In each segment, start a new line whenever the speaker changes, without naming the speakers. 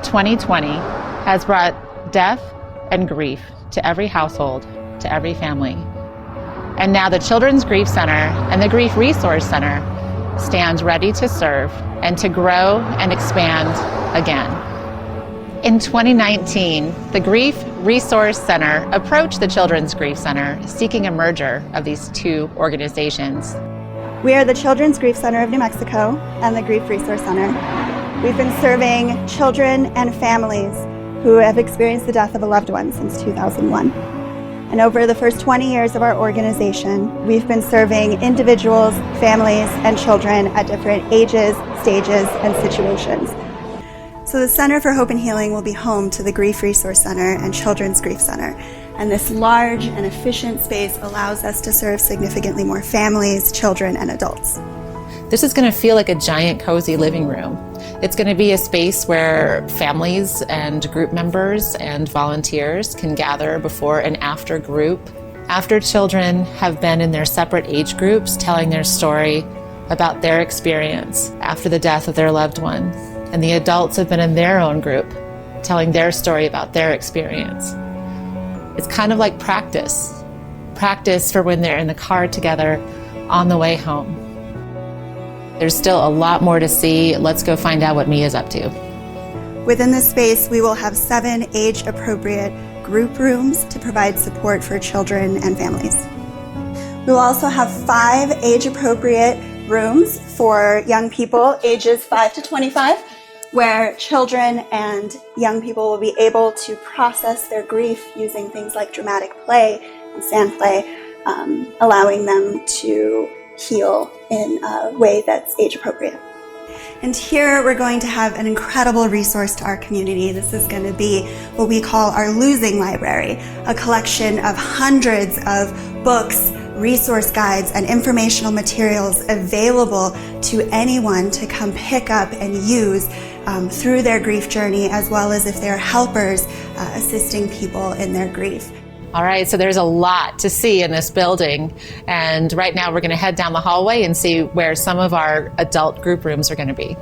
2020 has brought death and grief to every household, to every family. And now the Children's Grief Center and the Grief Resource Center stand ready to serve and to grow and expand again. In 2019, the Grief Resource Center approached the Children's Grief Center seeking a merger of these two organizations.
We are the Children's Grief Center of New Mexico and the Grief Resource Center. We've been serving children and families who have experienced the death of a loved one since 2001. And over the first 20 years of our organization, we've been serving individuals, families, and children at different ages, stages, and situations. So the Center for Hope and Healing will be home to the Grief Resource Center and Children's Grief Center. And this large and efficient space allows us to serve significantly more families, children, and adults.
This is going to feel like a giant cozy living room. It's going to be a space where families and group members and volunteers can gather before and after group. After children have been in their separate age groups telling their story about their experience after the death of their loved one. And the adults have been in their own group telling their story about their experience. It's kind of like practice for when they're in the car together on the way home. There's still a lot more to see. Let's go find out what Mia's up to.
Within this space, we will have 7 age-appropriate group rooms to provide support for children and families. We will also have 5 age-appropriate rooms for young people ages 5 to 25, where children and young people will be able to process their grief using things like dramatic play and sand play, allowing them to heal in a way that's age appropriate. And here we're going to have an incredible resource to our community. This is going to be what we call our losing library, a collection of hundreds of books, resource guides, and informational materials available to anyone to come pick up and use through their grief journey, as well as if they're helpers assisting people in their grief.
All right, so there's a lot to see in this building, and right now we're going to head down the hallway and see where some of our adult group rooms are going to be.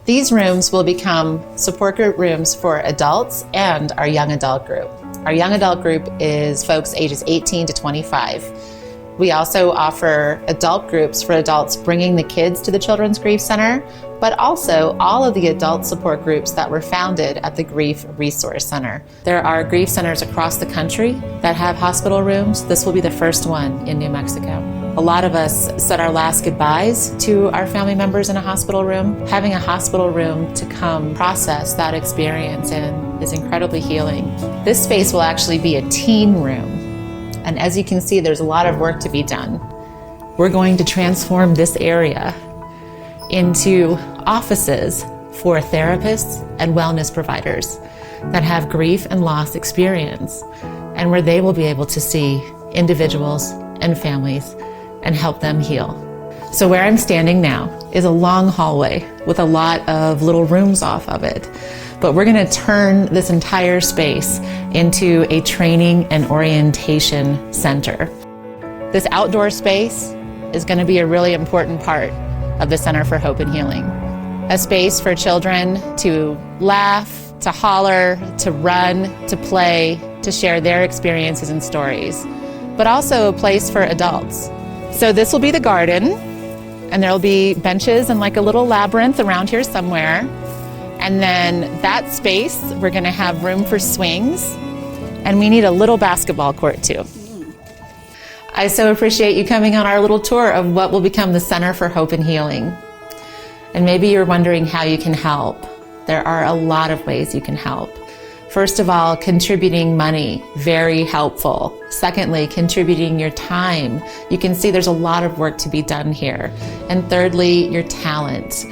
These rooms will become support group rooms for adults and our young adult group. Our young adult group is folks ages 18 to 25. We also offer adult groups for adults bringing the kids to the Children's Grief Center, but also all of the adult support groups that were founded at the Grief Resource Center. There are grief centers across the country that have hospital rooms. This will be the first one in New Mexico. A lot of us said our last goodbyes to our family members in a hospital room. Having a hospital room to come process that experience in is incredibly healing. This space will actually be a teen room. And as you can see, there's a lot of work to be done. We're going to transform this area into offices for therapists and wellness providers that have grief and loss experience, and where they will be able to see individuals and families and help them heal. So where I'm standing now is a long hallway with a lot of little rooms off of it. But we're going to turn this entire space into a training and orientation center. This outdoor space is going to be a really important part of the Center for Hope and Healing. A space for children to laugh, to holler, to run, to play, to share their experiences and stories, but also a place for adults. So this will be the garden, and there'll be benches and like a little labyrinth around here somewhere. And then that space, we're going to have room for swings, and we need a little basketball court too. I so appreciate you coming on our little tour of what will become the Center for Hope and Healing. And maybe you're wondering how you can help. There are a lot of ways you can help. First of all, contributing money, very helpful. Secondly, contributing your time. You can see there's a lot of work to be done here. And thirdly, your talent.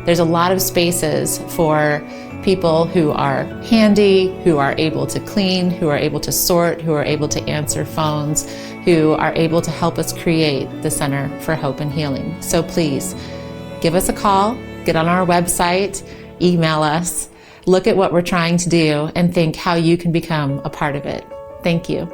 There's a lot of spaces for people who are handy, who are able to clean, who are able to sort, who are able to answer phones, who are able to help us create the Center for Hope and Healing. So please, give us a call, get on our website, email us, look at what we're trying to do, and think how you can become a part of it. Thank you.